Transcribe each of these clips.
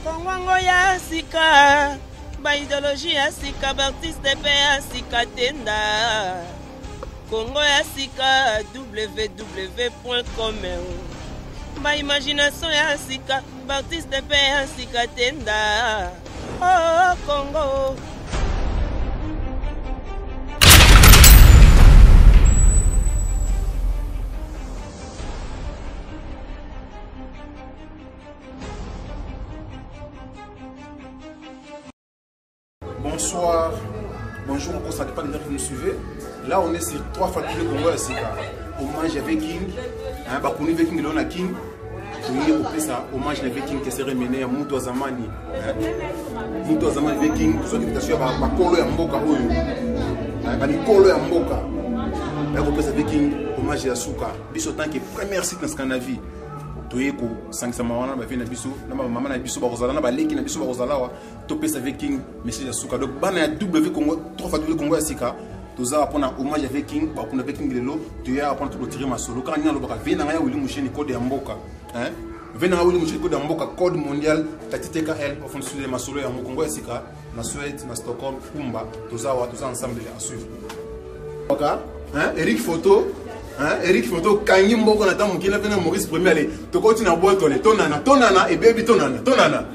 Kongo ya sika, ba idéologie ya sika, ba artiste pe ya sika tenda. Kongo ya sika, www.com. Ba imagination ya sika, ba artiste pe ya sika tenda. Oh Congo. Bonsoir, bonjour, ça dépend des gens qui nous suivez. Là, on est sur 3 fois plus de Congo à Sika. Hommage avec King, Bakuni avec King, Lona King. Hommage avec King qui serait mené à Mouto Zamani. Mouto Zamani avec King, pour ceux qui sont sur Bakolo et Mboka. Bakolo et Mboka. Avec King, hommage à Souka. Biso tant que première site dans ce qu'on a vu. Toyeko 500 mawana ba vina biso na mama na biso ba kozala na ba leki na biso ba kozala wa topesa avec King message ya suka donc bana ya W Congo 3 fois W Congo ya sika toza pona hommage avec King ba kuna avec King lelo toya pona to tirer masolo quand nyalo ba vina nga ya wili musheni code ya mboka hein vina nga wili musheni code ya mboka code mondial TTKL ofon sur les masolo ya Congo ya sika na Suède na Stockholm kumba toza ensemble à suivre hein Eric Photo. Eric Photo kangi mboko na tamu kila pena Maurice Premier aller to koti na boîte on tonana et baby tonana.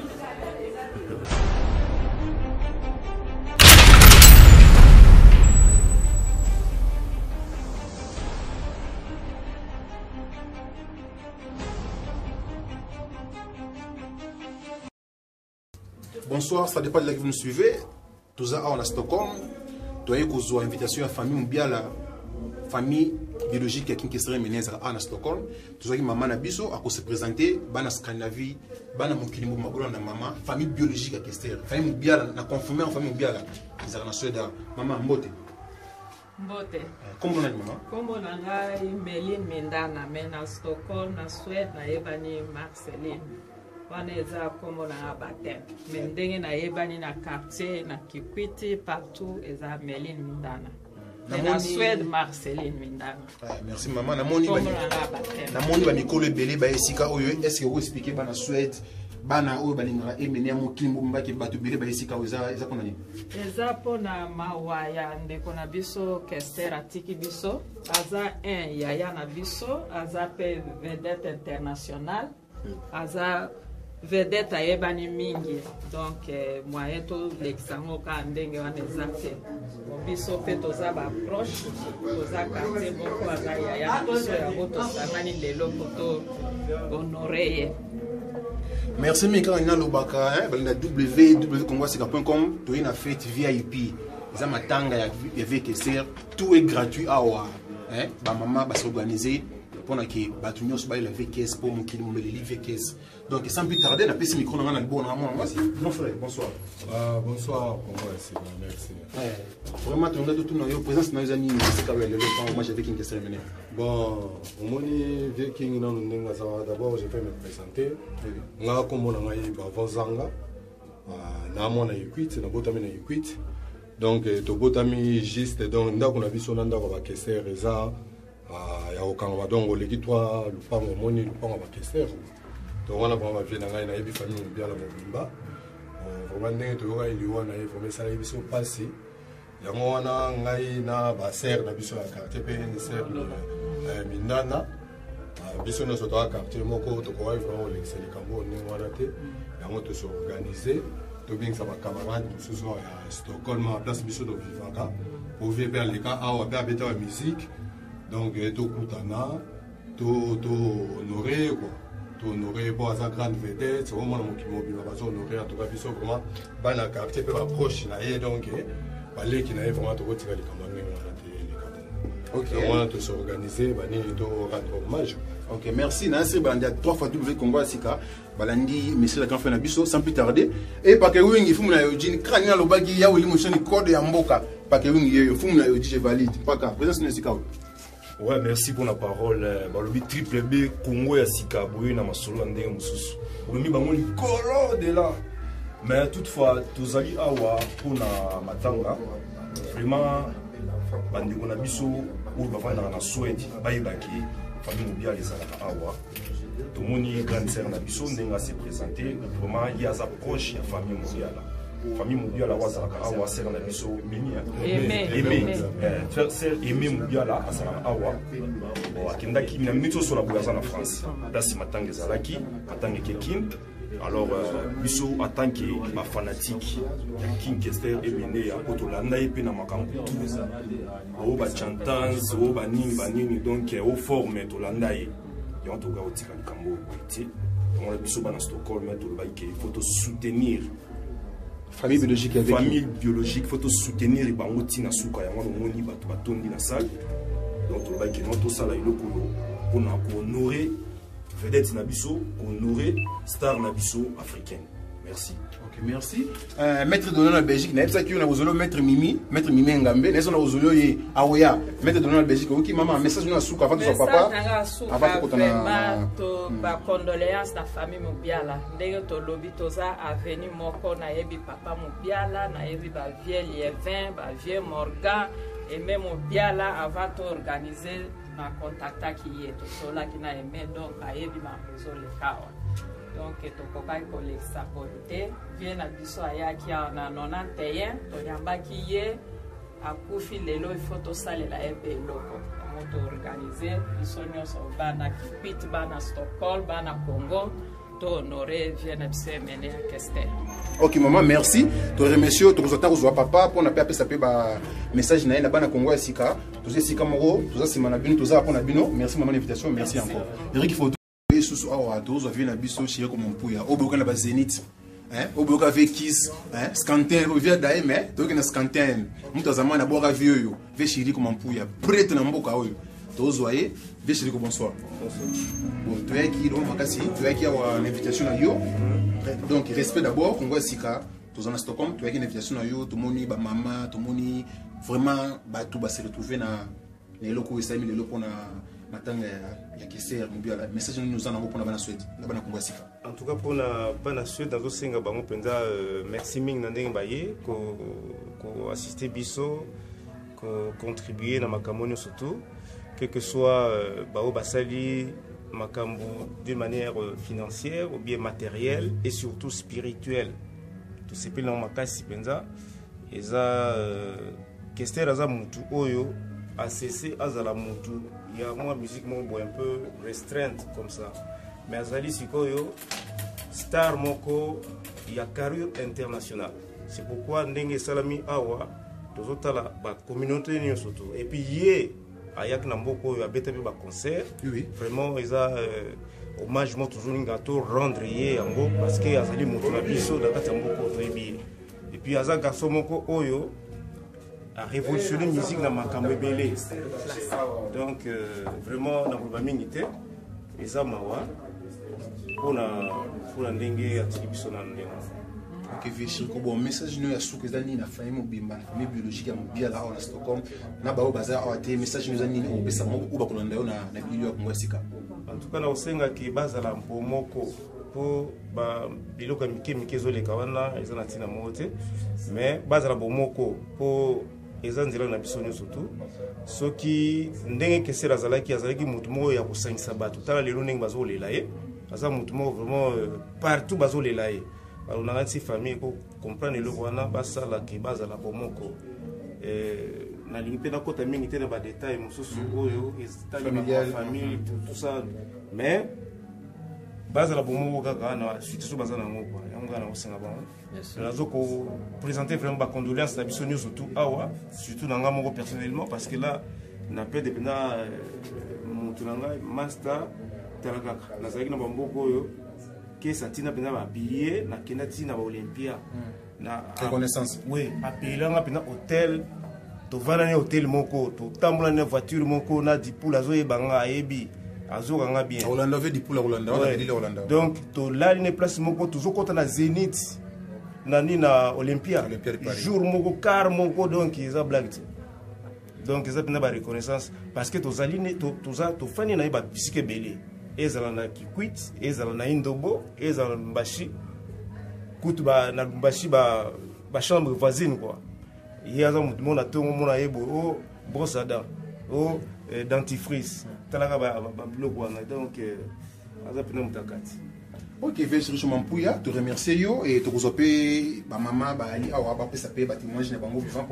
Bonsoir, ça dépend de là que vous nous suivez. Tout ça on a Stockholm. Toi une invitation à famille Mbiala. Famille biologique qui serait menée à Stockholm. Tout ça qui maman na biso a se présenter bana Scandinavie, bana mokili mo magolo na maman, famille biologique qui serait famille biala na confirmé en famille biala. Ils na Suède maman Mbote. Mbote. Comment on a maman? Comment on a Meline Mindana mais na Stockholm na Suède na ebani Marceline. Waneza comme on a baptême. Mais ndenge na ebani na quartier na Kikwiti partout eza Meline Mindana. La Suède, Marceline Mindana. Merci maman. Namoni ba mikolo belé ba esika oyo est-ce que vous expliquez ba na Suède bana oyo balinga emene mo kimbo mbaki bato belé ba esika oyo eza pona ni. Eza pona mawaya ndeko na biso Kester atiki biso aza un yaya na biso aza pe vedette internationale aza vedette ayebani mingi donc moyen to l'exango ka ndenge wana exacte biso pe toza ba proche toza quartier moko aza ya biso ya boto samani lelo poto honoré. Merci Mika na lobaka na www.congosika.com to ina fête VIP za matanga ya VKC tout est gratuit awa ba mama ba s'organiser pour que Batunios baille la VKS pour mon kilo melili VKS. Donc sans plus tarder, on a passé le micro dans le bon moment. Mon frère, bonsoir. Bonsoir, merci. Vraiment, tu as tout notre présence dans les années. Moi, j'avais une question menée. Bon, au moins, Viking, d'abord, je vais me présenter. Je vais comme on a eu Vazanga, Namon a eu 8, Nabotami a eu 8. Donc, Tobotami juste, donc, on a vu son anda va Kester, Reza. Ya okanga donc oleki toi lupango moni lupango ba Kester donc on a vraiment vu na ngai na yebi famille bien la mobimba vraiment ndenge to yoka iliwa na ye vraiment sala biso passé yango wana ngai na ba serre na biso ya quartier pe ni serre Mindana biso no so to quartier moko to ko vraiment l'excellent kambo ndenge wana te yango to se organiser to bingisa ba camarades to so ya Stockholm à place biso do vivaka pour vivre les cas awa ba beta musique. Donc, tout Koutana, tout honoré, quoi. Tout honoré, pour sa grande vedette, c'est vraiment qui m'a honoré, en tout cas, puis vraiment, dans le quartier, peu approche, donc, les qui n'avaient vraiment tout retiré les camarades, ok. On a tout s'organiser, tout rendre hommage. Ok, merci. Nancy Bandia, 3 fois W Congo Sika, Balandi, monsieur la Canfé Nabiso, sans plus tarder. Et parce que oui, il faut que je craigne le bagui, ya ou l'émotion du code et en boca. Parce que oui, il faut que je valide. Pas qu'à présence de Sika. Ouais, merci pour la parole. Balobi triple B Congo ya sika boye na masolo ndenge mususu. Bomi bango likolo de là. Mais toutefois, tozali awa pour na matanga. Vraiment bandeko na biso ou bavanda na Suède, bayebaki famille mobile ezala awa. tout le monde grande sœur na biso ndenga se présenter vraiment il y a sa proche ya famille Moubiala wazalaka awa sœur na biso Aimé frère sœur Aimé Moubiala azalaka awa akendaki na minute so la boyaza na France place matanga ezalaki matanga kekin. Alors, biso en tant que fanatique, King Kester et Bene, Otolanda et Penamakambu, au Bachantans, au Banini, donc au forme Tolanda et en tout cas au Tikambo, on a biso à Stockholm, il faut soutenir. Famille biologique avec famille biologique, il faut soutenir les Bangoti Nasuka, et on y batondi na salle. Donc, tout ça, il pour honorer. Vedette Nabiso, honoré star Nabiso africaine. Merci. Ok, merci. Maître de la Belgique, n'a pas qui on a besoin maître Mimi Ngambe, n'est-ce qu'on a besoin de Aouya, maître de la Belgique, ok, maman, message na souka avant de son papa. Avant de vraiment ba condoléances na famille Moubiala. Ndenge to lobi toza avenue moko na yebi papa Moubiala, na yebi ba vieux Lievin, ba vieux Morgan et même Moubiala avant de organiser ma contacta qui est tout cela qui n'a aimé donc à yebi ma réseau le cas. Donc to kokai ko le sapote vient na biso aya ki na 91 to yamba ki ye akufi lelo il faut to salela ebe loko moto organiser biso nyonso bana kipit bana Stockholm bana Congo to honorer vient na biso mener à Kester. Ok maman, merci. Tu remercie, tu reçois ta papa pour na pape ça peut ba message na ina bana Congo Sika. Tu Sika moro, tu ça semana bino, tu ça pour na bino. Merci maman l'invitation, merci encore. Eric faut sous awa tu ça vient na biso chez comme pouya. Oboka na ba Zénith. Hein? Oboka avec Kiss, hein? Scantin, vient d'ailleurs mais donc na Scantin. Muta zamana na boka vieux yo. Ve chéri comme pouya. Prête na mboka oyo. Tu zoye, ve chéri bonsoir. Bon, tu es qui donc makasi, tu es qui a l'invitation à yo. Donc, respect d'abord, Congo Sika, tous en Stockholm, tu as une invitation à yo, tout le monde, ba maman, tout le monde, vraiment, bah tout va se retrouver dans les locaux, les locaux na tanga ya Kester Moubiala. Message nous en avons pour la Suède, la bana Congo Sika. En tout cas pour la Suède, dans ce singa bango penza merci ming nandeng baye ko assister biso, ko contribuer dans makamoni surtout, quel que soit bao basali makambo d'une manière financière ou bien matérielle et surtout spirituelle. Tout ce qui est dans makasi penza eza Kester aza mutu oyo a cessé azala mutu. Il y a moi musique mon un peu restreinte comme ça. Mais azali sikoyo star moko il y a carrière internationale. C'est pourquoi ndenge salami awa tozotala ba communauté ni surtout. Et puis yé ayak na mboko ya beta ba concert. Oui. Vraiment ils a hommage mo toujours ngato rendre yé yango parce que azali moto na biso da kata mboko toyebi. Et puis aza garçon moko oyo a révolutionné la musique dans makambo ebele. Donc vraiment na ba mingité eza mawa pour ndenge atiki biso na ndenge. Ok, Véchi, bon message nous a souké zani na famille mobimba, famille biologique à Moubiala à Stockholm. Na bao baza a été message nous zani au pesa moko ou ba kolanda na bilio Congo Sika. En tout cas na osenga ki bazala mpomoko pour ba biloko mike zo leka wana ezana tina mote mais bazala bomoko pour ezanzela na biso surtout soki ndenge Kester azalaki mutu moko ya kosangisa bato tala lelo ndenge bazolela ye aza mutu moko vraiment partout bazolela ye. Alors, on a une famille pour comprendre le wana basala ki bazala bomoko na limite na kota mingi te na ba détail mususu oyo familial famille tout ça mais bazala bomoko kaka na surtout bazala ngoko yango na osenga ba na zoko présenter vraiment ba condoléances na biso surtout awa surtout na ngamoko personnellement parce que là na peut dépendre mutu nanga master talaka na zaki na bamboko oyo que ça tina pena ba billet na kena tina ba Olympia na reconnaissance. Oui, appeler nga pena hôtel to vana ne hôtel moko to tambola ne voiture moko na dipula zo yebanga ayebi azo kanga bien. Hollande veut dipula Hollande, on a dit Hollande. Donc to la ne place moko to zo kota na Zénith na ni na Olympia jour moko car moko donc ils a blague. Donc ils a pena ba reconnaissance parce que to zaline to za to fani na ba bisike belé. Ezala na Kikwit, ezala na Indobo, ezala na Mbashi. Kutu ba na Mbashi ba chambre voisine quoi. Yaza mona tongo mona yebo o brosse à dents, o dentifrice. Talaka ba bloc wana. Donc aza pena mutakati. Ok, Vege Riche Mampouya, te remercie yo et te remercie ba maman ba ali awa ba pesa pe ba témoignage na bango vivant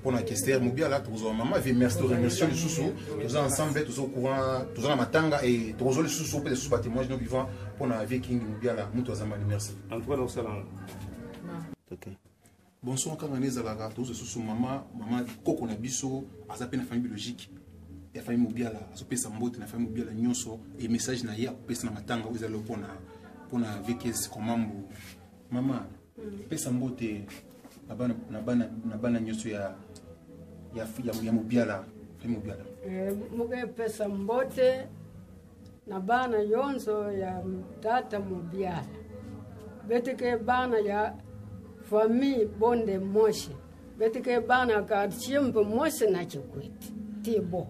pour na Kester Mobia là, te remercie maman, ve merci te remercie le sous tous ensemble tous au courant, tous na matanga et te remercie le sous pe sous ba témoignage no vivant pour na Viking Mobia là, mutu azamani merci. En tout cas, nous sommes. OK. Bonsoir kanganeza la ga tous sous maman koko na biso azape na famille biologique. Ya famille Mobia là, azopesa mbote na famille Mobia là nyonso et message na ya pesa na matanga uzalo pona vekes komambo mama pesa mbote na bana nyonso ya Mobiala famille Mobiala muge pesa mbote na bana yonso ya tata Mobiala betike bana ya famille bonde moshi betike bana ka chimbo moshi na chikwiti tibo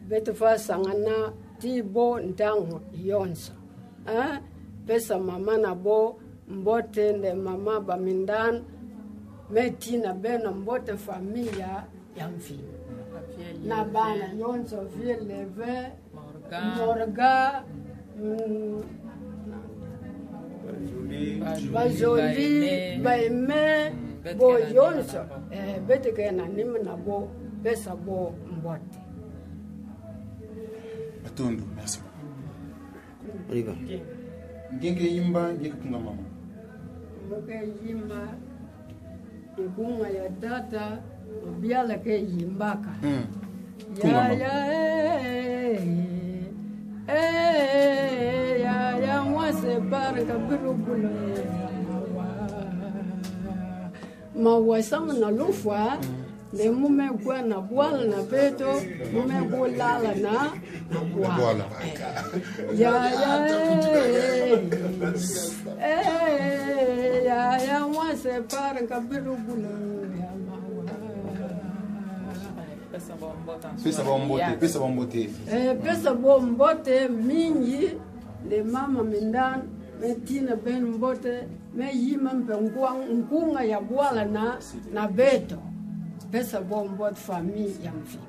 betufa sangana tibo ndango yonso pesa mama na bo mbote nde mama bamindan metina bena mbote familia ya mfini na bana yonso vileve morga bajoli baime bo yonso betike na nime na bo pesa bo mbote atondo merci Oliver ngenge yimba ngeke kunga mama ngeke yimba ikunga ya data Mobiala ke yimbaka ya mwase baraka birubulo mawa sama na lufwa le mume kwa na bwala na beto mume kulala na bwala ya mwase baraka birubulo pesa bombote mingi le mama mindan metina ben mbote me yima nkunga ya bwala na beto pesa bombote famille ya mfi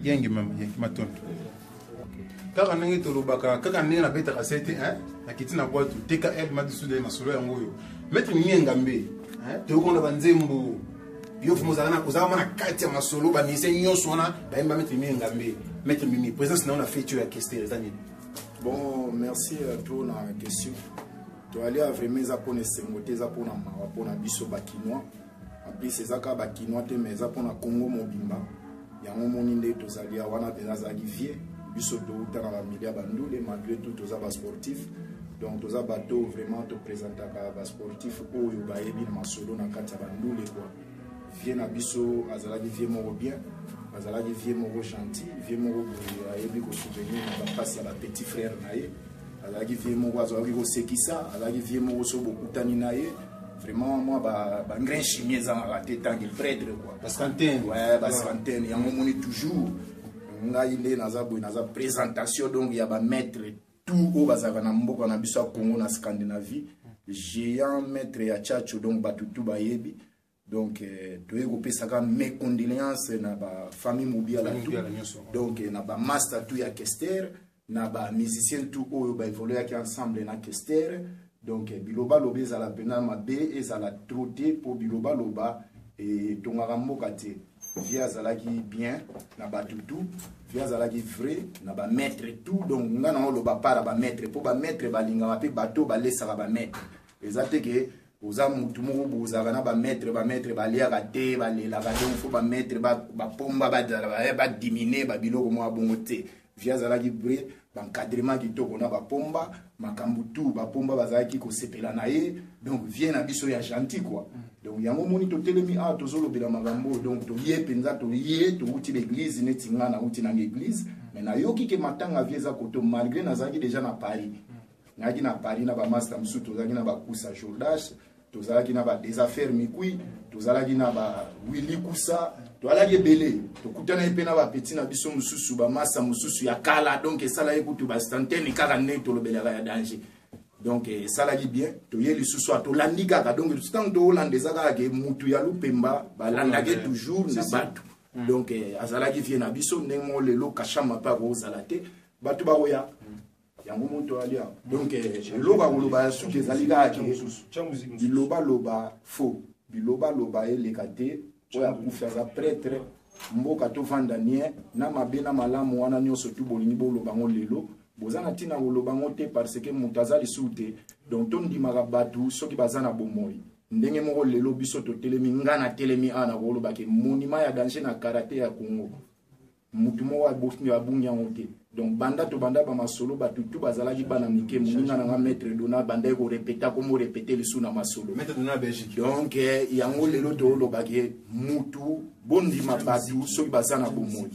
yengi mama yengi matondo kaka nangi tolobaka kaka ndenge na beta kasete na kitina kwa tu TKL madisude masolo yango yo metri nyengambe tokonda banzembo yo fumuzana uzama na kati ya masolo ba mise nyonso na baimba metri nyengambe metri mimi présence na on a fait tu ya Kester zani. Bon, merci à toi na question. Tu allais à vraiment za pona sengote za pona mawa pona biso bakinois. Après c'est ça ka bakinois te mais za pona Congo mobimba. Yango moni nde tozali wana pena za gifie biso do utana ba milia bandule malgré tout toza ba sportif. Donc toza bateau vraiment te présenter ba sportif oyo ba yebi na masolo na kati ya bandule quoi. Vient na biso azalaki vie moko bien. Azalaki vie moko gentil, vie moko ayebi ko souvenir na passe ya ba petit frère na ye. Azalaki vie moko azalaki ko sekisa, azalaki vie moko so bokutani na ye. Vraiment moi ba grand chimie za na tête tant qu'il prêtre quoi. Parce qu'antenne ouais, parce qu'antenne yango moni toujours ngai nde naza présentation donc ya ba maître tout au bazaka na mboka na biso Congo na Scandinavie. Géant maître ya Chacho donc batutu ba yebi. Donc, tu as mes condoléances na ba famille Mobiala tout. Donc, na ba master tout ya Kester, na ba musicien tout oyo ba évoluer qui ensemble na Kester. Donc, biloba lobe za la pena mabe et za la trotter pour biloba loba et tongara mokate. Via zalaki bien na ba tutu, via zalaki vrai na ba maître tout. Donc, ngana loba para ba maître pour ba maître ba linga ba pe bateau ba laisser ba maître. Exacte que oza mutu moko bozaka na ba maître baliaka te balelaka donc fo ba maître bapomba badimine babiloko mwa bongo te via azalaki bre bancadrement kitoko na bapomba makambo tu bapomba bazalaki kosepela na ye donc vie na biso ya gentil quoi donc yango moni totelemi awa tozolobela makambo donc toye mpenza toye touti l'église neti nga nauti na l'église mais nayoki ke matanga vie eza koto malgré nazalaki déjà na Paris naki na Paris na bamaster mosusu tozalaki na bakusa Jordache tozalaki na ba des affaires mikui tozalaki na ba Willy Kusa tozalaki ebele tokutana pe na ba petit na biso mosusu ba masa mosusu ya kala donc esala ekutu ba centaine kaka ne tolobelaka ya danger donc esalaki bien toye lisusu atolandi kaka donc tant to Hollande ezaka ke mutu ya lupemba balandaki toujours na batu donc azalaki vie na biso ndenge mo lelo kashama pa kozala te batu bakoya yango moto alia donc eloba koloba ya suki ezali kaka bilobaloba faux bilobaloba eleka te oyo akufi aza prêtre mboka tovanda nie na mabe na malamu wana nyonso tu bolingi boloba ngo lelo boza na ntina koloba ngo te parce que moto aza lisusu te donc tondimaka bato soki baza na bomoi ndenge moko lelo biso totelemi nga na telemi ana kolobake monima ya danger na karate ya Congo mutu moko abungi yango te donc banda to banda ba masolo bato tu bazalaki bana mike moninga na nga maître dona banda ko répéter comme répéter le sous na masolo maître dona Belgique donc yango lelo to lobake mutu bondima bato soki baza na bomoi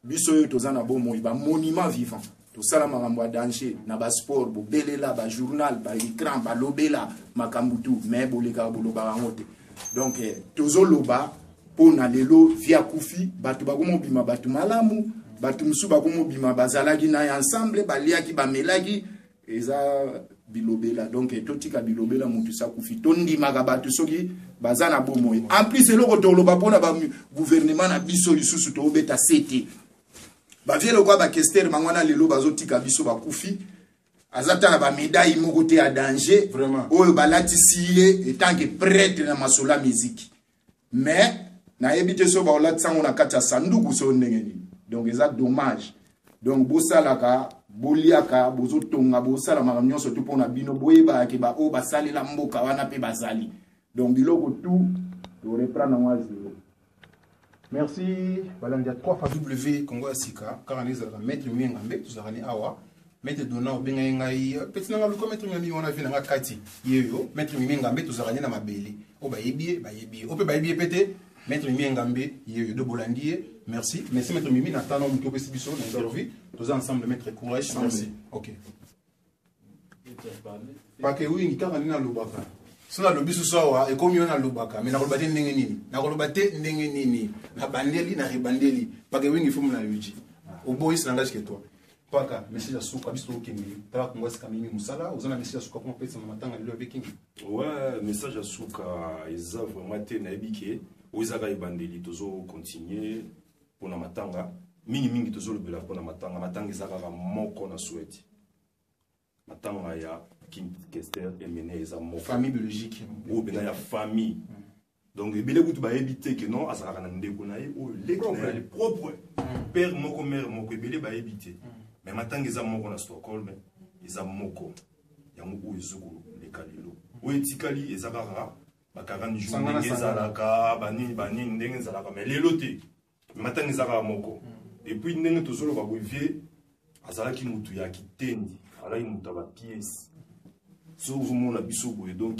biso yo toza na bomoi ba monument vivant tosala makambo ya danger na ba sport bobelela ba journal ba écran ba lobela makambo tu mais boleka boloba yango te donc tozoloba pona lelo via kufi bato bakomo bima bato malamu bato musu bakomo bima bazalaki na ensemble baliaki bamelaki eza bilobela donc totika bilobela mutu sa kufi tondimaka bato soki baza na bomoi en plus eloko toloba pona ba gouvernement na biso lisusu to beta sete ba vielo kwa ba kester mangwana lelo bazotika biso bakufi azata na ba médaille moko te ya danger vraiment oyo balatisi ye etant que prêtre na masola musique mais na yebite so ba olatisa ngo na kati ya sanduku so ndenge nini donc eza dommage donc bosalaka boliaka bozotonga bosala makambo nyonso tu mpona bino boyebaki ba oyo basalela mboka wana mpe bazali donc biloko tout toreprendre yango azelo. Merci. Voilà, il y a 3 fois W Congo Sika. Car on est maître Miengambe, tous les awa. Maître Dona, Bengaï, petit n'a pas maître Miengambe, on a vu dans la Kati. Yo, maître Miengambe, tous les na ma belle. O baïbi, baïbi. O peut baïbi pété. Maître Miengambe, yo, de Bolandier. Merci. Merci, maître Mimi, Nathan, on peut aussi biso, dans interview. Tous ensemble, maître Courage. Merci. Ok. Parce que oui, car on est dans le baka. Sona lobi susawa e komi ona lobaka mais na kolobate ndenge nini na kolobate ndenge nini na bandeli na ribandeli pake wingi fumu na yuji oboyi sinanga ke toi paka message asuka biso okenge tala Congo Sika mingi musala ozana message asuka pour pesa matanga lelo avec kingi ouais message asuka eza vraiment te na ebike ozaka ibandeli tozo continuer pour na matanga mingi tozo lobela pour na matanga ezaka moko na souhaite matanga ya King Kester et mené les amours famille biologique ou bien la famille donc il y a beaucoup de éviter que non à ça on dégonaï ou les propres père moko mère moko il va éviter mais maintenant les amours qu'on a Stockholm les amours yango ou ezukulu les kalilo ou etikali ezakara ba 40 jours ngezalaka bani ndenge zalaka mais les lotés maintenant ezaka moko et puis ndenge tozolo ba bovier azalaki mutu ya kitendi ala mutu ba pièce so vous la biso boye donc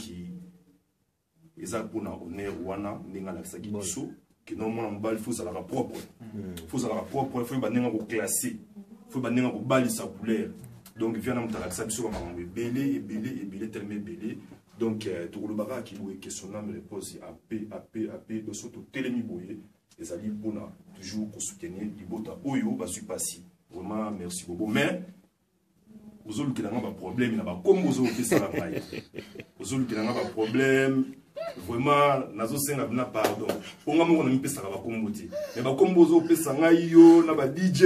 eza pona honneur wana ndinga la saki biso que non mona mbali faut ça la propre faut ça la propre faut ba ndinga ko classer faut ba ndinga ko balisa couleur donc vient na mutala sa biso ba mambe belé tellement belé donc to ko lobaka ki boye question na me repose AP de soto telemi boye ezali pona toujours ko soutenir libota oyo ba suis passé vraiment merci beaucoup mais aujourd'hui qu'il y a un problème, il y a un problème. Aujourd'hui qu'il y a un problème, vraiment, nous avons un pardon. On a un problème, mais comme vous avez un DJ,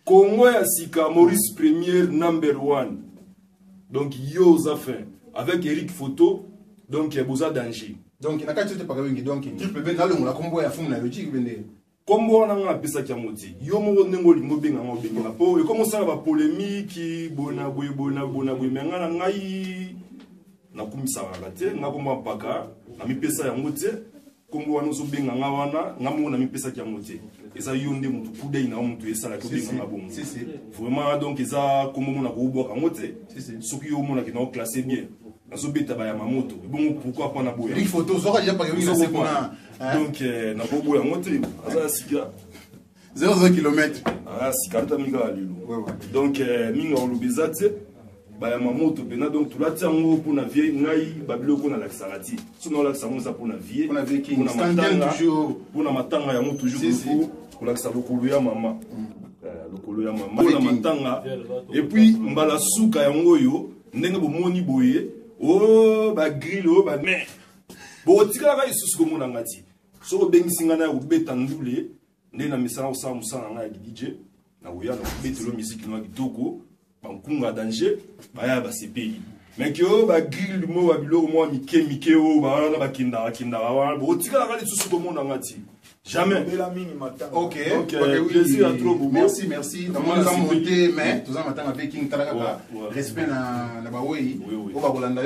Congo Sika, Maurice Premier, #1. Donc, yo, avec Eric Photo, donc il y a besoin danger. Donc, il y a un problème, donc il y a un problème. Comme on a un peu ça qui a monté, yo mo nengo lingo benga ngo benga po et comme ça va polémique bona mais ngana ngai na kumisa ngate ngako paka na mi pesa ya ngote comme wana zo benga ngawana ngamo na mi pesa ki ya ngote eza yonde mutu kudai na mutu esala ko benga ngabongo vraiment donc eza comme on a ko boka ngote soki yo mona ki na classer bien nazo beta ba ya mamoto bon pourquoi pas na boya il faut toujours il y a pas c'est pour donc na bobo ya ngote aza sika 0 km ah sika ntamika lilo donc minga olubizate ba ya mamoto pena donc tulati yango pour na vie ngai babiloko na laksarati sono laksango za pour na vie pour na matanga toujours pour na matanga ya moto toujours pour laksa lokolo ya mama lokolo ya mama na matanga et puis mbala suka yango yo ndenge bomoni boye oh ba grill oh ba mais bon tika ka isusu ko mona ngati so ko bengi singana ko beta ndule ndena misana osala musana nga ya DJ na oya na betelo musique na kitoko bankunga danger baya ba CPI mais que ba grill mo ba bilo mo mike o ba na ba kinda ba bo tika la lisusu ko mona ngati jamais. Ok, plaisir à trop beaucoup. Merci. Dans mon temps monté, mais tout ça matin avec King Talaka, respect na bawei. O ba Holanda,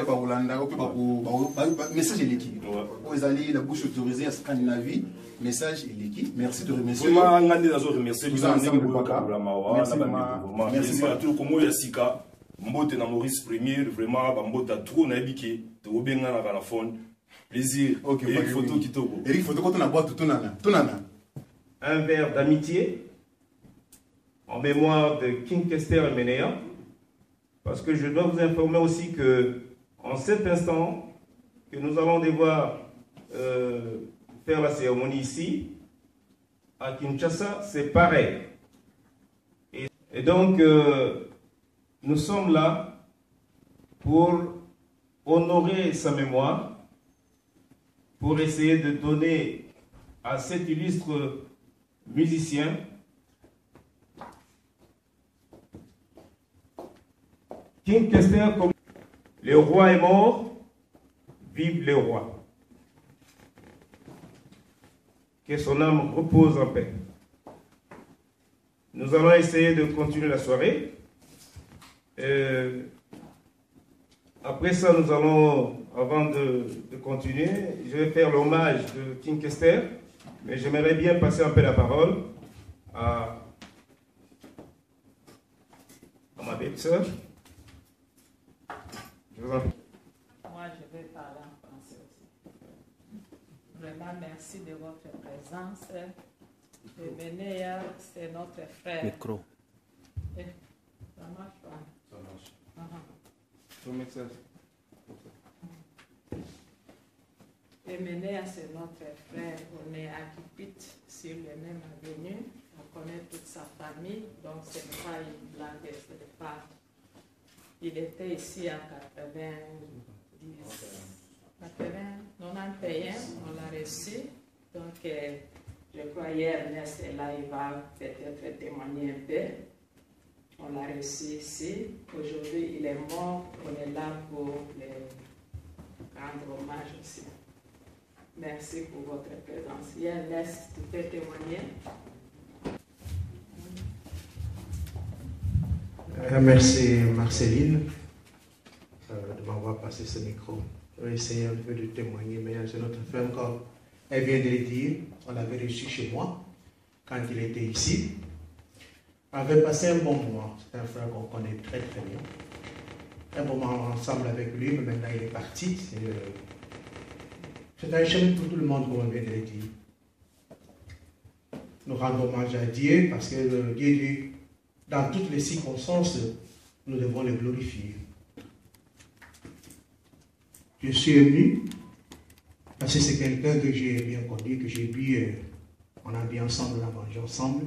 o ba message l'équipe. O ezali la bouche autorisée à Scandinavie, message l'équipe. Merci de remercier. Vraiment ngandi nazo remercier vous ensemble de Baka. Merci à tout comme ya sika. Mbote na Maurice Premier, vraiment ba mbota trop na ebike, to benga na la phone. Plaisir. Ok, Eric Photo Kitoko. Eric Photo quand on a boîte tout nana. Un verre d'amitié en mémoire de King Kester et Menea, parce que je dois vous informer aussi que en cet instant que nous allons devoir faire la cérémonie ici à Kinshasa, c'est pareil. Et donc nous sommes là pour honorer sa mémoire, pour essayer de donner à cet illustre musicien King Kester comme le roi est mort, vive le roi. Que son âme repose en paix. Nous allons essayer de continuer la soirée. Après ça, nous allons, avant de continuer, je vais faire l'hommage de King Kester, mais j'aimerais bien passer un peu la parole à ma belle sœur. Je vous en prie. Moi, je vais parler en français aussi. Vraiment, merci de votre présence. Et Menea, c'est notre frère. Micro. Ça marche pas? Ça marche. Ton message. Et Menea, c'est notre frère. On est à Kipit, sur le même avenue. On connaît toute sa famille, donc ce n'est pas une blague, ce n'est pas. Il était ici en 91, on l'a reçu. Donc, je crois hier, Ernest est là, il va peut-être témoigner un peu. On l'a reçu ici. Aujourd'hui, il est mort. On est là pour le rendre hommage aussi. Merci pour votre présence. Ernest, tu peux témoigner? Merci Marceline de m'avoir passé ce micro. Je vais essayer un peu de témoigner, mais c'est notre frère, comme elle vient de le dire, on l'avait reçu chez moi quand il était ici. On avait passé un bon moment. C'est un frère qu'on connaît très très bien. Un moment ensemble avec lui, mais maintenant il est parti. C'est un chemin pour tout le monde, comme on vient de le dire. Nous rendons hommage à Dieu parce que Dieu dit, dans toutes les circonstances, nous devons le glorifier. Je suis ému parce que c'est quelqu'un que j'ai bien connu, que j'ai bu, on a bu ensemble, on a mangé ensemble.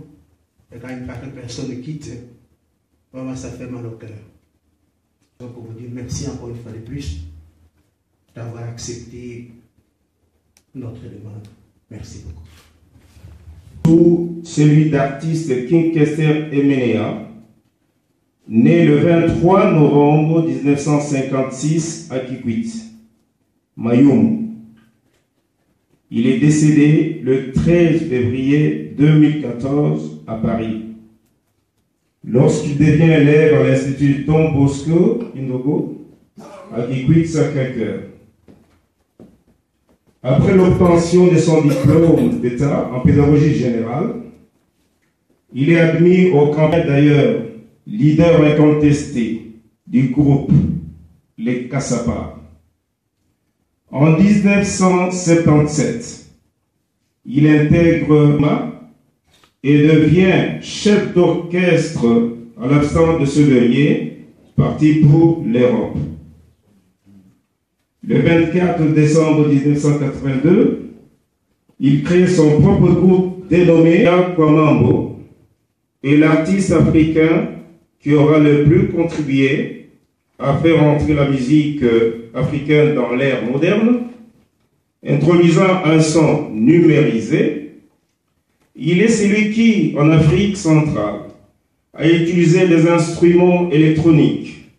Et quand une personne quitte, vraiment ça fait mal au cœur. Donc pour vous dire merci encore une fois de plus d'avoir accepté notre demande. Merci beaucoup. Celui d'artiste King Kester Menea, né le 23 novembre 1956 à Kikwit, Mayum. Il est décédé le 13 février 2014 à Paris. Lorsqu'il devient élève à l'Institut Don Bosco, Indogo, à Kikwit, Sacré-Cœur. Après l'obtention de son diplôme d'État en pédagogie générale, il est admis au campus d'ailleurs, leader incontesté du groupe Les Kassapa. En 1977, il intègre MA et devient chef d'orchestre à l'absence de ce dernier, parti pour l'Europe. Le 24 décembre 1982, il crée son propre groupe dénommé Kwamambo et l'artiste africain qui aura le plus contribué à faire entrer la musique africaine dans l'ère moderne, introduisant un son numérisé. Il est celui qui, en Afrique centrale, a utilisé des instruments électroniques.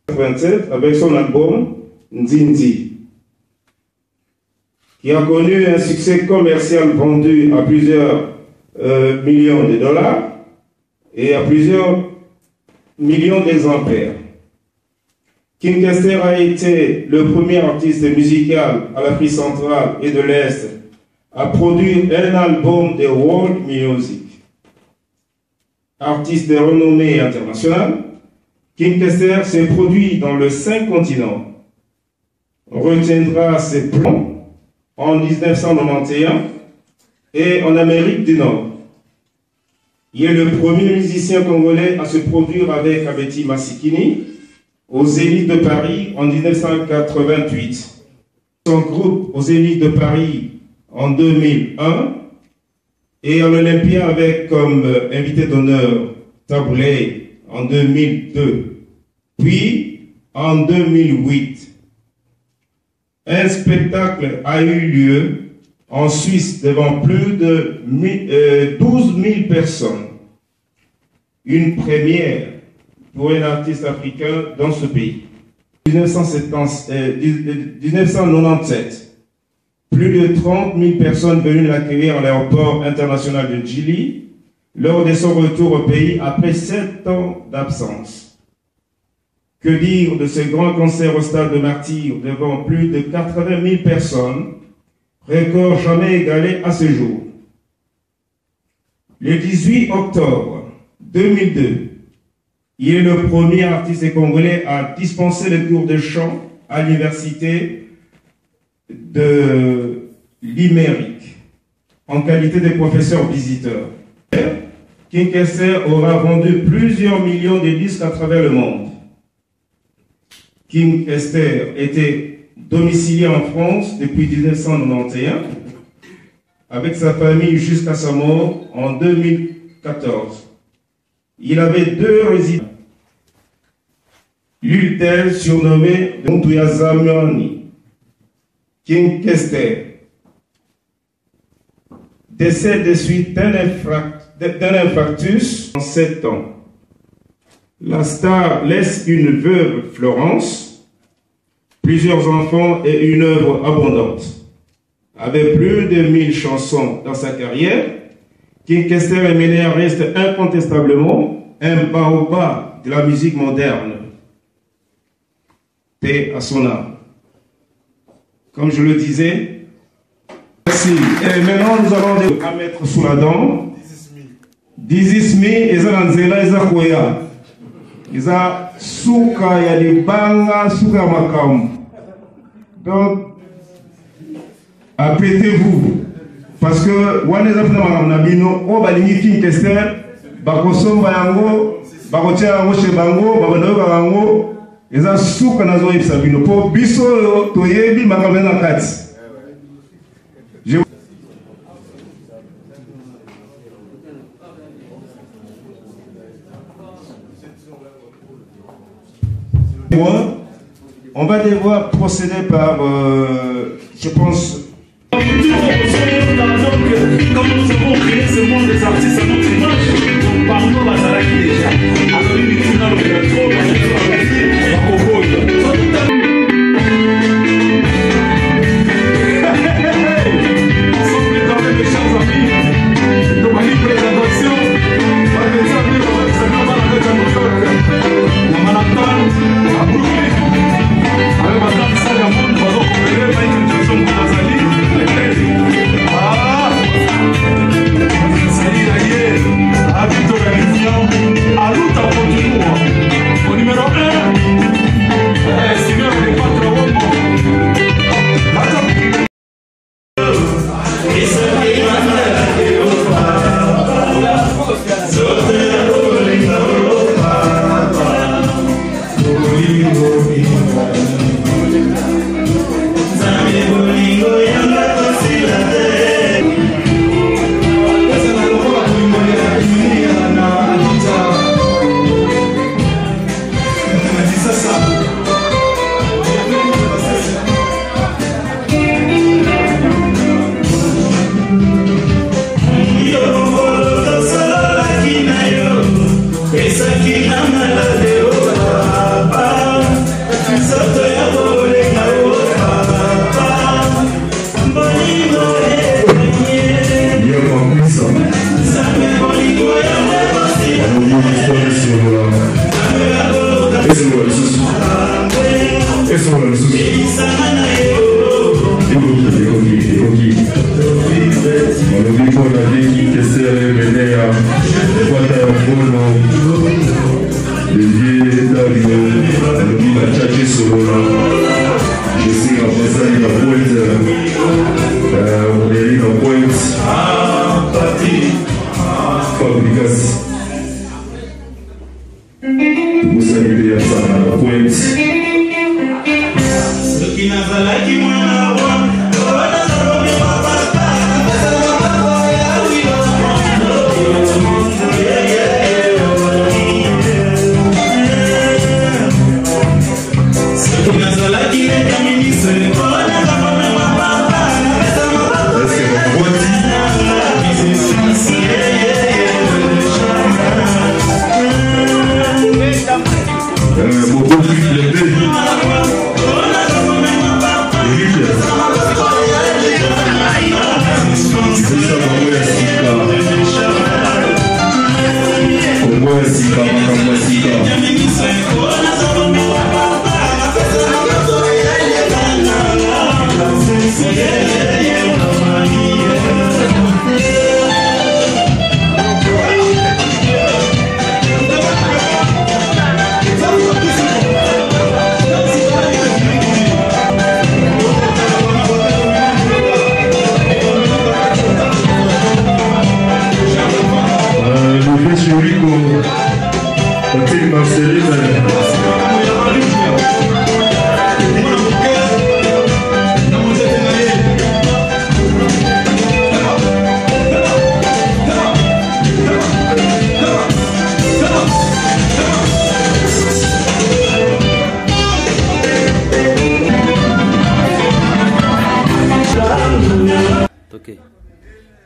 27 avec son album Nzinzi, qui a connu un succès commercial vendu à plusieurs millions de dollars et à plusieurs millions d'exemplaires. King Kester a été le premier artiste musical à l'Afrique centrale et de l'Est à produire un album de world music. Artiste de renommée internationale, King Kester s'est produit dans les 5 continents. On retiendra ses plans en 1991 et en Amérique du Nord. Il est le premier musicien congolais à se produire avec Abeti Masikini au Zénith de Paris en 1988. Son groupe au Zénith de Paris en 2001 et en Olympia avec comme invité d'honneur Taboulé en 2002, puis en 2008. Un spectacle a eu lieu en Suisse devant plus de 12 000 personnes. Une première pour un artiste africain dans ce pays. 1997, plus de 30 000 personnes venues l'accueillir à l'aéroport international de Djili lors de son retour au pays après 7 ans d'absence. Que dire de ce grand concert au stade de Martyrs devant plus de 80 000 personnes, record jamais égalé à ce jour. Le 18 octobre 2002, il est le premier artiste congolais à dispenser le cours de chant à l'université de l'Imérique en qualité de professeur visiteur. King Kester aura vendu plusieurs millions de disques à travers le monde. King Kester était domicilié en France depuis 1991 avec sa famille jusqu'à sa mort en 2014. Il avait 2 résidents. L'une surnommé Montouya Zamiani, King Kester, décède de suite d'un infarctus en 7 ans. La star laisse une veuve Florence, plusieurs enfants et une œuvre abondante. Avec plus de 1000 chansons dans sa carrière, King Kester Emelia reste incontestablement un baobab de la musique moderne. Paix à son âme. Comme je le disais, merci. Et maintenant, nous allons à mettre sous la dent. This is me, Eza Nzela, Eza Koya. Eza Souka, ya libanga, Souka Makam. Donc, apprêtez-vous. Parce que, on est appelé on va aller King Kester, Bakosomba Yango, Bakotia Yango chez Bango, Bakodoga Yango. Eza Souka Nazo Ipsabino. Pour Biso, Toyebi, Makamena Kati. On va devoir procéder par, je pense... Comme nous avons créé ce monde des artistes à notre image, donc par nous, Bazalaki déjà. Alors, il dit dans le trop, ensemble, quand même, mes chers amis, donc, à une présentation, on va les amis, on va les amis, on va la mettre à nos coques. On va l'attendre à Brooklyn. Avec Madame Sagamon, on va donc opérer Michael Jackson pour Bazali. Au numéro 1, Seigneur des Quatre Wombo.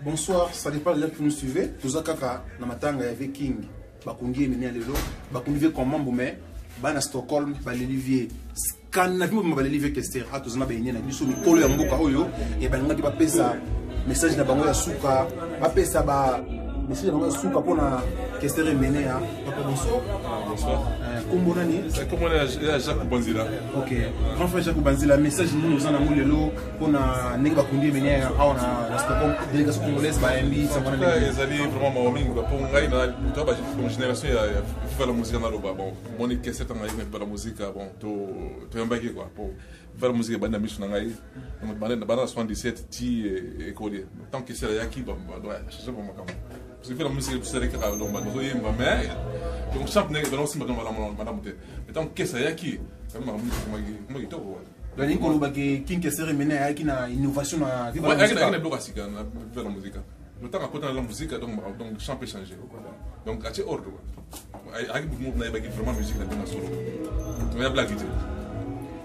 Bonsoir, ça dépend de l'heure que vous nous suivez. Tout ça, kaka, na matanga avec King, bakungi et mené lelo, bakungi comme Mamboumé, bana Stockholm, balelivier, Scandinavie, balelivier Kester, à tous les gens na biso mikolo ya mboka oyo, et balanga ki ba pesa message na bango ya suka, ba pesa ba message na bango ya suka pona Kester mené ya. Papa bonsoir. Bonsoir. Kombo nani? Kombo na Jacques Banzila. OK. Grand frère Jacques Banzila, message nous en amou lelo pona nenge bakundi mené ya na Stockholm, délégation congolaise ba MB ça va na. Ezali vraiment maomingi ba pour ngai na to ba génération ya faire la musique na loba bon. Mon Kester tanga na la musique bon to yambaki quoi pour faire la musique ba na mission na ngai. Bana 77 ti écolier. Tant que c'est yaki ba doit chercher pour makamo. Parce que faire la musique c'est les cas donc ba no yemba mais donc chaque nègre dans aussi madame te étant que ça yaki quand même moi to donc il koloba ke King Kester mené yaki na innovation na vivre la musique na bloka sika na faire la musique le temps à côté de la musique donc champ peut changer donc à ordre avec beaucoup na ba vraiment musique na bien solo mais ya blague.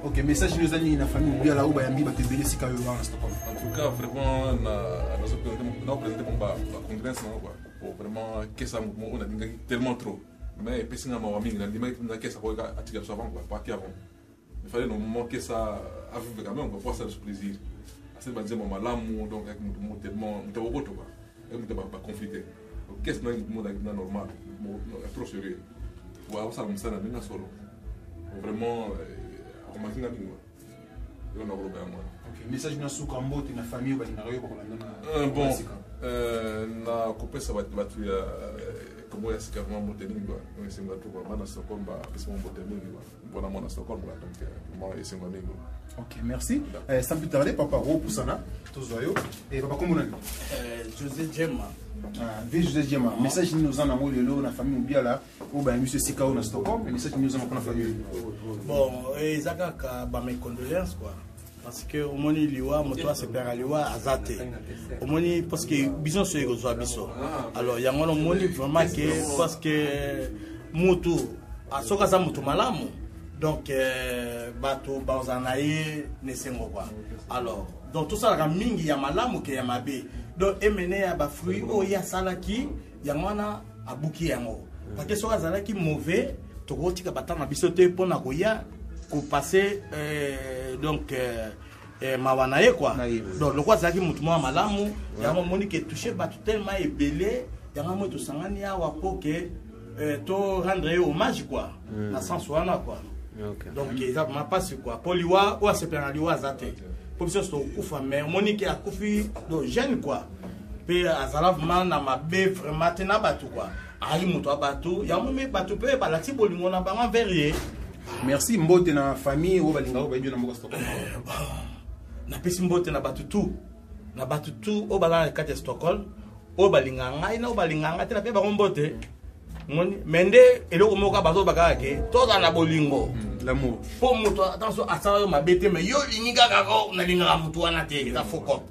OK, message nous ani na famille bien là où ba yambi ba tembele sika yo na Stockholm. En tout cas vraiment na présenté mon ba congrès quoi pour vraiment que ça on a tellement trop mais personne m'a mis dans les que ça pour attirer avant quoi pas qu'avant il fallait nous manquer ça à vivre quand même on va voir ça de plaisir assez va dire maman l'amour donc avec mon tellement on quoi et on pas confliter qu'est-ce que monde normal trop sérieux ouais ça comme ça na bien solo vraiment on m'a dit na bingo on a problème moi. OK, message na suka mbote na famille ba ngarayo ko na bon na couper ça va tu comme ya sika vraiment motening quoi donc c'est ngatu kwa bana Stockholm ba pesa motening quoi bona mona Stockholm là donc moi c'est ngone ngo. OK, merci. Sans plus tarder papa ro pusana tozoyo et papa kombo nani José Djema. José Djema, message nous en amou lelo na famille bien là ou ba monsieur Sikao na Stockholm, message nous en na famille. Bon, ezaka ka ba mes condoléances quoi. Parce que au moni liwa moto se perd liwa azate au moni parce que bison so ego zo biso alors ya ngono moni vraiment que parce que moto asoka za moto malamu donc bato bazanaye nesengo quoi alors donc tout ça la mingi ya malamu ke ya mabe donc emene ya ba fruit o ya salaki ya ngwana abuki yango parce que soka zalaki mauvais to kotika batana biso te pona koya ko passer donc mawanaye quoi donc le quoi ça qui mutumo malamu ya moni que toucher batu tellement ebelé ya ngamo to sangani awa po que to rendre hommage quoi na sens wana quoi donc ça m'a passé quoi pour liwa ou c'est pas liwa zate pour ça so kufa mais monique a kufi do jeune quoi pe azala vraiment na mabe vraiment tena batu quoi ali muto abatu ya mome batu pe ba la ti bolingo na bango verrier. Merci mbote na famille o balinga o bayo na moko Stockholm na pesi mbote na batu tu o bala na kati Stockholm o balinga ngai na o balinga ngai tena pe ba mbote mende eloko moko bazo baka ke toza na bolingo l'amour po muto attention asala yo mabete me yo linga kako na linga muto wana te za foko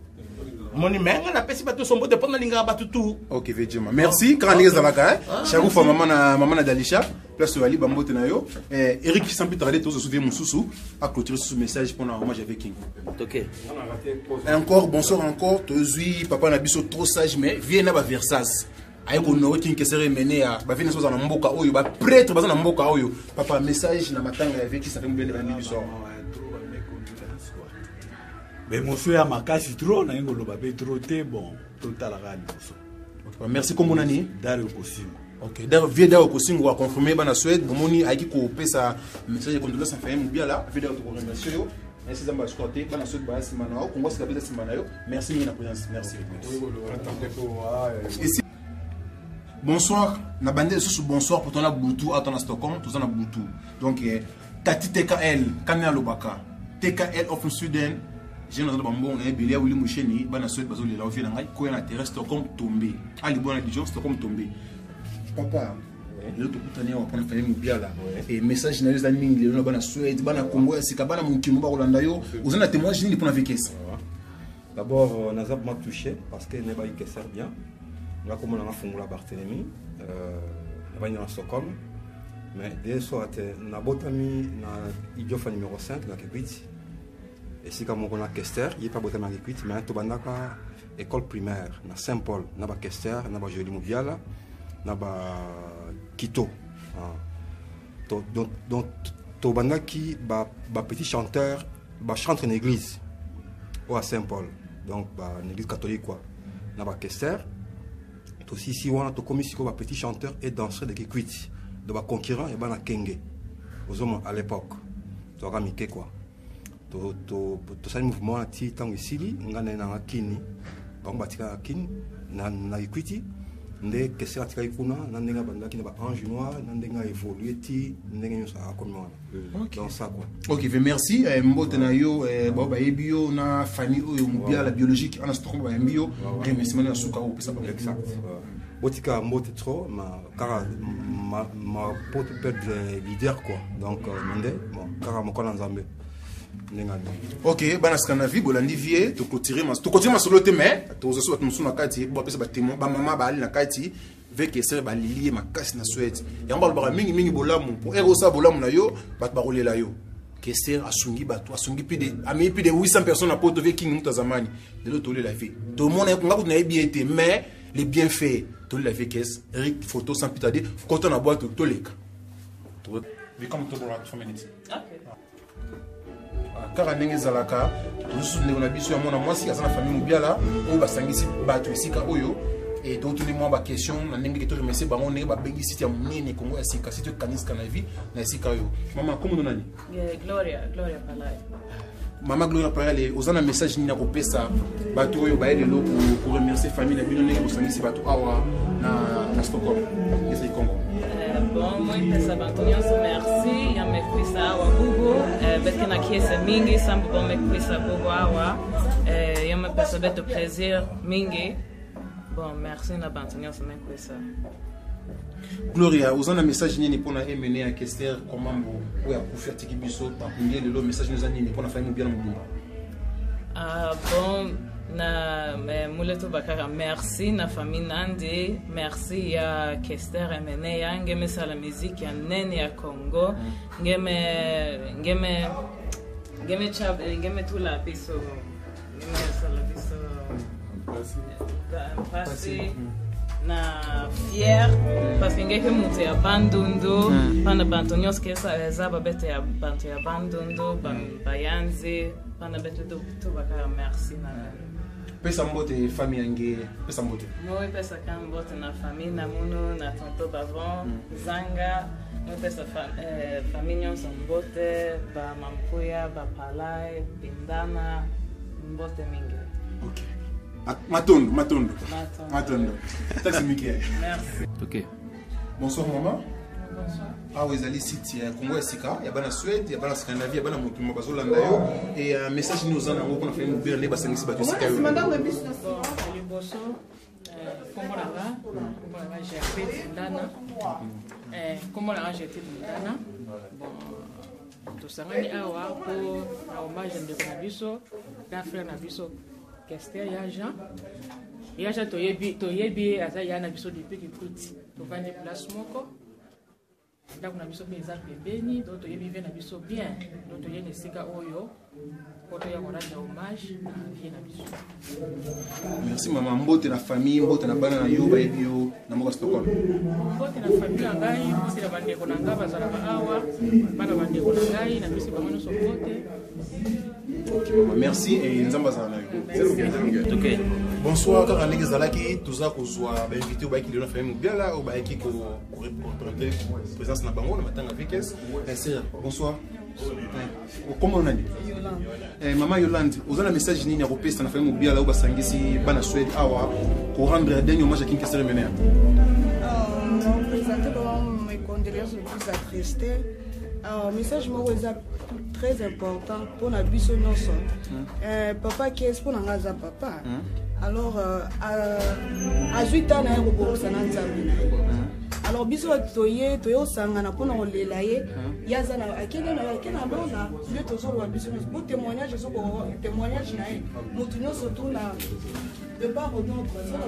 moni menga na pesi batu sombo de pona linga batu tu. OK vejema merci quand les zalaka chaque fois maman na Dalisha place Ali bambote na yo Eric qui s'empite regarder tous se souvient mususu a clôturer ce message pour na hommage avec King. OK encore bonsoir encore tozui papa na biso trop sage mais viens na ba Versace ayeko no King que serait mené à ba vina soza na mboka oyo ba prêtre baza na mboka oyo papa message na matanga avec qui ça fait bien na biso. Mais monsieur a makasi trop na ngolo ba trop te bon total rali. Merci comme nani Dario Kosingo. OK Dario Kosingo a confirmé bana Suède bomoni aiki ko pesa message de condoléances famille bien là video to remercier yo merci zamba squatter bana Suède ba simana o kongo sika pesa simana yo merci na présence merci. Bonsoir na bande sous bonsoir pour ton Bluetooth à ton Stockholm tout ça na Bluetooth donc Tati TKL Kamina Lobaka TKL of Sweden. J'ai notre bambon on est Belia Willy Moucheni bana Suède bazo le la ofie na ngai ko na terrestre Stockholm tombé ali bona Dijon Stockholm tombé papa le to kutania wa pona famille bien là et message na les amis le bana Suède bana Congo sika bana munkimo ba Rolanda yo uzana témoignage ni pona vekesa. D'abord on a vraiment touché parce que ne ba ikesser bien là comme on a fongula Barthélemy ba ni en Stockholm mais dès soir na botami na idiofa numéro 5 na Kebiti. Et si comme on a Kester, il n'y a pas beaucoup de récuite, mais on a école primaire, na Saint-Paul, na ba Kester, na ba Joli Moubiala, na ba Quito. Donc, Tobanda qui ba petit chanteur, ba chante en église, ou à Saint-Paul, donc ba une église catholique quoi. Na ba Kester, aussi ici on a to commis ba petit chanteur et danseur de récuite, de ba concurrent et ba na Kenge, aux hommes à l'époque, to ramike quoi. To sali mouvement ati tango isili ngana na kini bango batika kini na equity nde kese atika ikuna na ndenga banda kini ba ange noir na ndenga évoluer ti ndenga nyosa akomona donc ça quoi. OK merci mbote na yo ba ba ebio na famille oyo mobia la biologique ana Stockholm ba mbio remerciement na suka o pesa ba exact botika mbote trop ma pote perdre leader quoi donc nde bon kara mokona nzambe. OK bana skanavi bolandi vie to continuer ma solo te mais to zo to musuna kati bo pesa ba témoin ba mama ba ali na kati veke ser ba lié makasi na Suède yango ba mingi bolamu pour erosa bolamu na yo ba rolela yo Kester asungi bato asungi plus de 800 personnes à Porto Viking muta zamani de l'autre la vie tout le monde ngaku na bien été mais les bienfaits to la vie kes Eric photo sans pitade quand on a boîte to leka to vi comme to la famille. OK car ndenge zalaka tous ndeko na biso ya mona mwasi azana famille mobiala o basangisi bato esika oyo et d'autres les mois ba question na ndenge to remercier bango ndenge ba bengi site ya munene Congo ya sika site kaniska na vie na esika yo mama komo ndo nani Gloria Palai mama Gloria Palai ozana message ni na kopesa bato oyo ba ele lo pour remercier famille na bino ndenge bosangisi bato awa na Stockholm esa Congo. Bon, moi, pesa Antonio, merci. Ya mekwisa awa bubu. Betke na kiese mingi, sambu bon mekwisa bubu awa. Ya me pesa beto plaisir mingi. Bon, merci na Antonio, mekwisa. Gloria, uzana message nini pona emene a Kester komambo ou ya kufia tiki biso pa kunye lelo message nous nini pona famille bien mobimba. Bon, na muleto bakara merci na famille nandi merci ya Kester emene ya ngeme sala musique ya nene ya Congo ngeme chab ngeme tula biso ngeme sala biso pasi na fier parce que ngeke mutu ya bandundu pana bantonios kesa zaba bete ya bantu ya bandundu bayanzi pana bete to bakara merci na pesa mbote famille yange pesa mbote moi pesa kan mbote na famille na muno na tonto bavon zanga moi pesa famille nyonso mbote ba mampuya ba palai bindana mbote mingi. OK. Matondo. Taxi Mickey. Merci. OK. Bonsoir maman. Bonsoir. Ah oui, allez site ya Congo ya Sika, ya bana Suède, ya bana Scandinavie, ya bana mokimo bazolanda yo et un message nous en avons qu'on a fait une belle basangisi ba Sika yo. Madame le business liboso Congo langa j'ai fait ndana Congo langa j'ai fait ndana bon tosangani awa po na hommage de na biso na frère na biso Kester ya Jean toyebi aza ya na biso depuis kikuti tovandi place moko donc na biso peza pembeni donc toyebi na biso bien donc toyene esika oyo poto ya rendre hommage na vie na biso. Merci maman. Mbote na famille, mbote na bana na yo ba yebi yo na moko Stockholm. Mbote na famille na ngai mbote na bandeko na ngai bazala ba awa bana bandeko na ngai na biso bango nyonso mbote. Merci et nzamba za na yo. OK. Bonsoir kaka ndenge ezalaki toza kozwa bainvité obayaki lelo na famille mobiala oyo bayaki koreprésenter présence na bango na matanga vikes. Bonsoir. Comment on a dit? Maman Yolande, vous avez un message ni à repérer na famille mobiala oyo basangisi bana Suède awa pour rendre dernier hommage à King Kester Menea. Présenter mes condoléances les plus attristées. Message moi très important pour la biso nyonso. Papa qui est pour ngaza papa. Alors à 8 ans na ko sana nzambe na ye. Alors biso toye sangana pour na olelaye yazana akene na bona le tozo wa biso pour témoignage so ko témoignage na ye. Mutu nyonso tout na de part au d'autre ça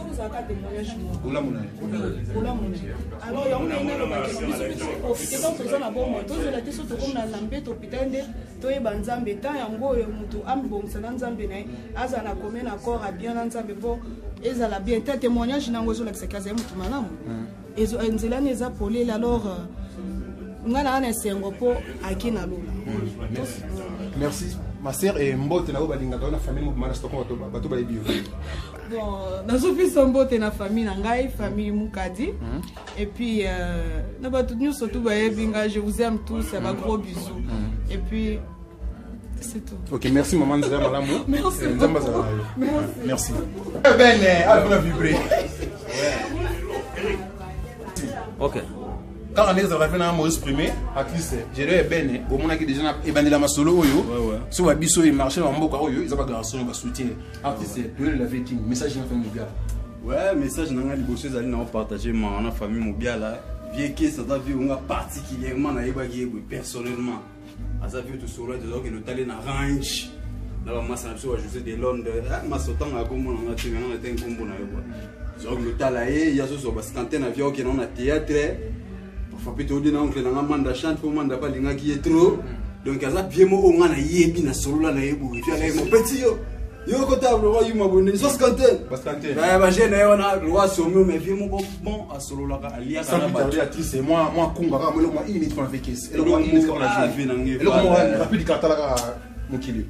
vous a témoignage ola mona alors ya on ina lo ba biso profiter donc toza na bon moto zela tiso to comme na nzambe to pitende to e banzambe ta yango mutu ambongisa na nzambe na aza na commun accord a bien na nzambe po ezala bien ta témoignage nango zo la sekasa mutu malamu ezo nzela neza polela alors ngana ana sengo po akina lola. Merci. Ma sœur et mbote na balinga na famille mo mara Stockholm bato ba ebio. Bon, nazo pisa mbote na famille na ngai, famille Mukadi. Et puis na bato nous surtout ba ebinga, je vous aime tous, un gros bisous. Et puis c'est tout. OK, merci maman Nzela Malamu. Merci. Merci. Ben, on a vibré. OK. Quand on est arrivé à exprimer, à Christ, j'ai dit ben, au moment que déjà ebandi la masolo oyo, so wa biso e marché en mboka oyo, ils ont pas garçon ba soutien. Artiste, tu le laver king, message na famille Mobiala. Ouais, message na ngali bosso ezali na partager ma famille Mobiala, vie que ça vie on a particulièrement na yebaki personnellement. Asa vie tout solo de que le talent na range. Na ba massa na biso wa José de Londres, masotanga kombo na tinga na ten kombo na yo. Donc le talent il y a so ba scanter na vie OK na théâtre. Faut plutôt dire non que na manda chante pour manda pas linga qui est trop donc aza bien mo on na yebi na solo na yebu fi ala mo petit yo ko table roi yuma bonne so scanten ba jeune yo na roi somme mais bien mo bon à solo la alia kana ba artiste moi kunga ka mo moi ini pour avec et le moi ini pour la vie na ngi le moi rapide katala ka mokili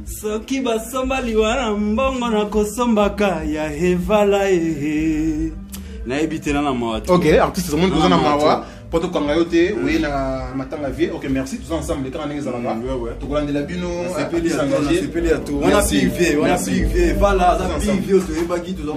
soki basomba liwana mbongo na kosombaka ya hevala na ebitela na mawa. OK, artiste monde besoin na mawa. Poto kangayote, oui na matanga vie. OK, merci tous ensemble les kananga zalanga. To kolande la bino, c'est peli à tout. On a pivé, voilà, ça pivé to ebaki tout.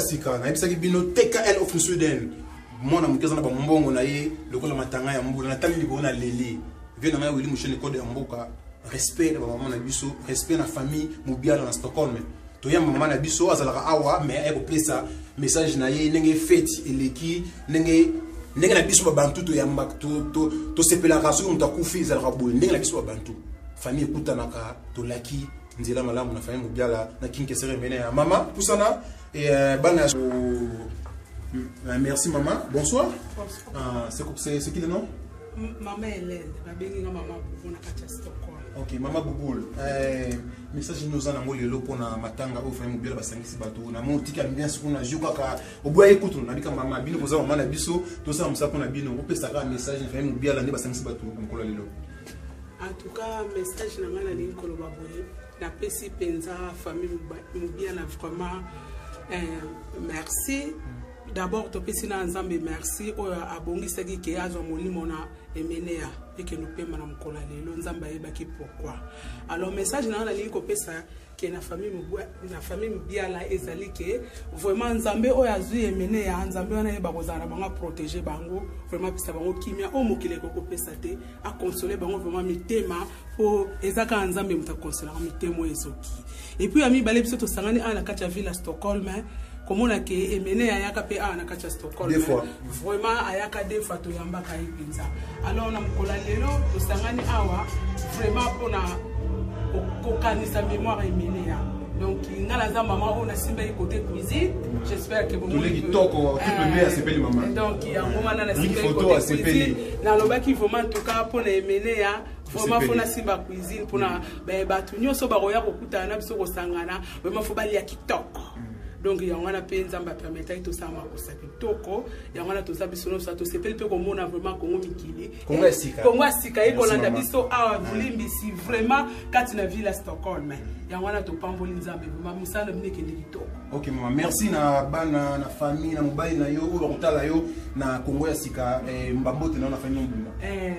sika na ebisaki bino TKL of Sweden mona mukeza na bambongo na ye lokola matanga ya mbula na tali libo na leli vient na Willy Mushene code ya mboka respect na maman na biso respect na famille Mubiala na Stockholm to ya maman na biso azalaka awa mais eko plesa message na ye ndenge fete eleki ndenge na biso ba bantu to ya mbak to sepela ka so mutakufi zalaka boye ndenge na biso ba bantu famille kutanaka to laki nzela malamu na famille Mubiala na kinkesere mene ya mama pusana et bana merci maman bonsoir c'est qui le nom Maman Hélène, ma béni maman Boubou na katia Stockholm. Ok, maman Boubou. Message nous en amol yelo pona matanga au frère Mubiala basangisi bato na mo tika bien ce qu'on a joué kaka oboya ekutu na bika maman bino koza maman na biso to sa musa pona bino opesa ka message frère Mubiala ne basangisi bato mkola lelo. En tout cas, message na ngana ni koloba boye na pesi penza famille Mubiala vraiment merci. D'abord, tu peux dire merci au abongi sagi ke azo moni mona emenea et que nous payons madame Kolale l'onzamba ebaki pourquoi. Alors message na la ligne ko pesa que na famille Mubiala ezali ke vraiment nzambe o yazui emenea nzambe wana eba kozana banga protéger bango vraiment pesa bango kimia o mokile ko pesa te a consoler bango vraiment mitema po ezaka nzambe muta consoler mitemo ezoki. Et puis ami balé biso to sangani a na katia ville à Stockholm comme on a que emene ayaka pe a na kacha Stockholm vraiment ayaka des fois to yamba ka ipinza alors na mkola lelo to sangani awa vraiment pona kokanisa mémoire emene ya donc ngala za maman on a simba côté cuisine j'espère que vous tous les toko tout le bien s'appelle maman donc il y a un moment na simba côté cuisine na loba ki vraiment en tout cas pona emene ya vraiment faut na simba cuisine pona ba tu nyoso ba roya kokuta na biso ko sangana vraiment faut bali ya kitoko. Donc il y a un appel à permettre tout ça à Toko, il y a un tout ça biso ça tout c'est peu comme on a vraiment Congo Mikili. Congo Sika et qu'on a biso à Bulimbisi vraiment quand tu as vu à Stockholm. Il y a un tout pamboli nzambe vraiment musa na mine kendi Toko. OK maman, merci na bana na famille na mobile na yo o rotala yo na Congo Sika mbambote na famille mbuma.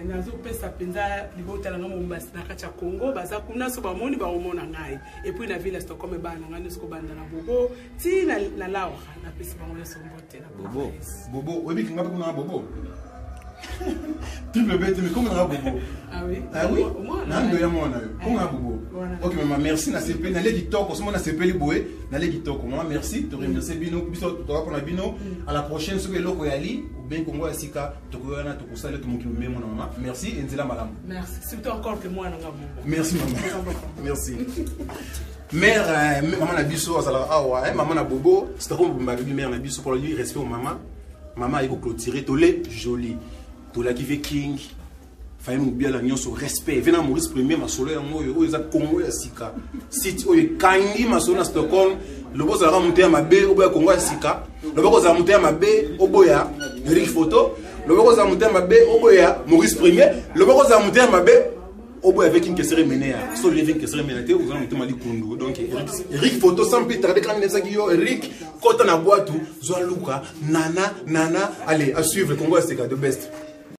Nazo pesa penza libota na mombasi na kacha Congo baza kuna so ba moni ba omona ngai et puis na ville à Stockholm bana ngani sko banda na bobo la laura na pesi bango so mbote na bobo obi kinga kuna bobo triple bête mais comment on a bobo ah oui nando ya mwana yo comment on bobo OK maman merci na CP na legi toko so mona CP liboé na legi toko maman merci te remercier bino biso to rapona bino à la prochaine so eloko yali ou bien Congo Sika to ko na to ko sala to moki memo na maman merci enzela malam merci surtout encore que moi na bobo merci maman merci mère maman na biso azala awa maman na bobo c'est comme ma mère na biso pour lui respect au maman il faut clôturer tolé joli tola qui veut king famille Mubiala nyonso respect venant Maurice premier masolo ya moyo o eza Congo ya Sika site o kangi masolo na Stockholm le boss ala monter ya mabe o boya Congo ya Sika le boss ala monter ya mabe o boya Eric Photo le boss ala monter ya mabe o boya Maurice premier le boss ala monter ya mabe Obo avec une question menée, sur les vignes qui seraient menées, vous allez me dire donc Eric Photo sans Peter avec la Nesagio, Eric, quand on a boit tout, Zoaluka, Nana, allez, à suivre le Congo, c'est de best.